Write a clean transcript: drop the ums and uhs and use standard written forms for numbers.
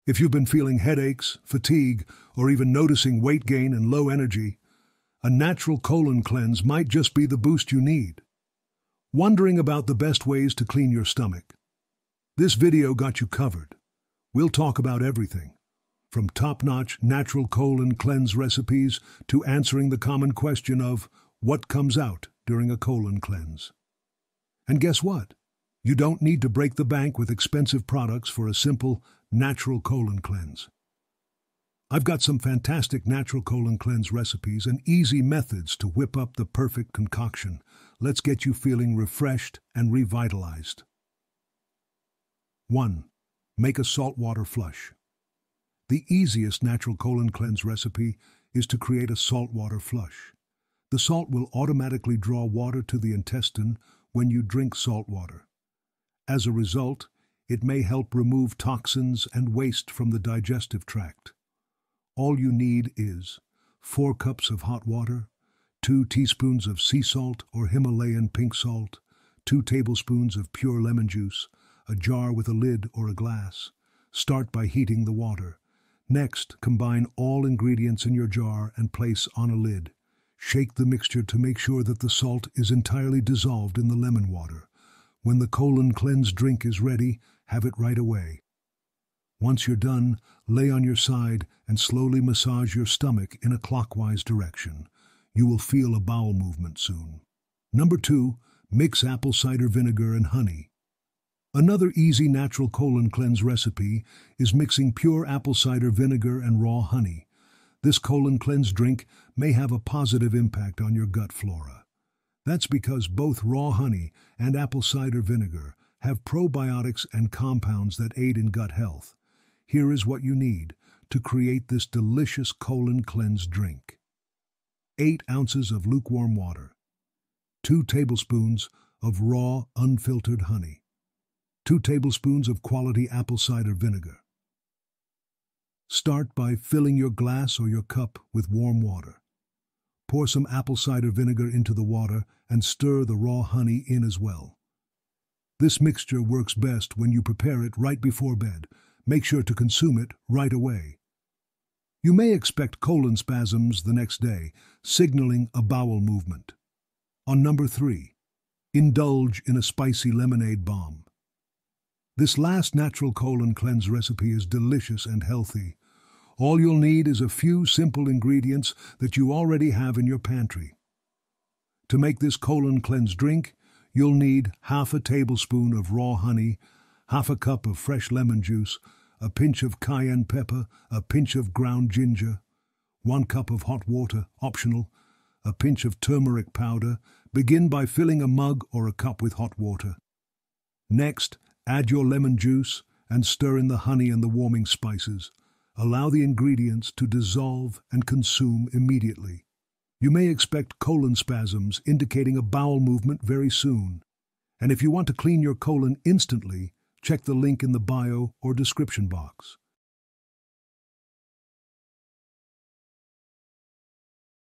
If you've been feeling headaches, fatigue, or even noticing weight gain and low energy, a natural colon cleanse might just be the boost you need. Wondering about the best ways to clean your stomach? This video got you covered. We'll talk about everything, from top-notch natural colon cleanse recipes to answering the common question of what comes out during a colon cleanse. And guess what? You don't need to break the bank with expensive products for a simple, natural colon cleanse. I've got some fantastic natural colon cleanse recipes and easy methods to whip up the perfect concoction. Let's get you feeling refreshed and revitalized. 1. Make a saltwater flush. The easiest natural colon cleanse recipe is to create a saltwater flush. The salt will automatically draw water to the intestine when you drink salt water. As a result, it may help remove toxins and waste from the digestive tract. All you need is 4 cups of hot water, 2 teaspoons of sea salt or Himalayan pink salt, 2 tablespoons of pure lemon juice, a jar with a lid or a glass. Start by heating the water. Next, combine all ingredients in your jar and place on a lid. Shake the mixture to make sure that the salt is entirely dissolved in the lemon water. When the colon cleanse drink is ready, have it right away. Once you're done, lay on your side and slowly massage your stomach in a clockwise direction. You will feel a bowel movement soon. Number 2, mix apple cider vinegar and honey. Another easy natural colon cleanse recipe is mixing pure apple cider vinegar and raw honey. This colon cleanse drink may have a positive impact on your gut flora. That's because both raw honey and apple cider vinegar have probiotics and compounds that aid in gut health. Here is what you need to create this delicious colon cleanse drink. 8 ounces of lukewarm water, 2 tablespoons of raw, unfiltered honey, 2 tablespoons of quality apple cider vinegar. Start by filling your glass or your cup with warm water. Pour some apple cider vinegar into the water and stir the raw honey in as well. This mixture works best when you prepare it right before bed. Make sure to consume it right away. You may expect colon spasms the next day, signaling a bowel movement. On number 3, indulge in a spicy lemonade balm. This last natural colon cleanse recipe is delicious and healthy. All you'll need is a few simple ingredients that you already have in your pantry. To make this colon cleanse drink, you'll need half a tablespoon of raw honey, half a cup of fresh lemon juice, a pinch of cayenne pepper, a pinch of ground ginger, 1 cup of hot water, optional, a pinch of turmeric powder. Begin by filling a mug or a cup with hot water. Next, add your lemon juice and stir in the honey and the warming spices. Allow the ingredients to dissolve and consume immediately. You may expect colon spasms, indicating a bowel movement very soon. And if you want to clean your colon instantly, check the link in the bio or description box.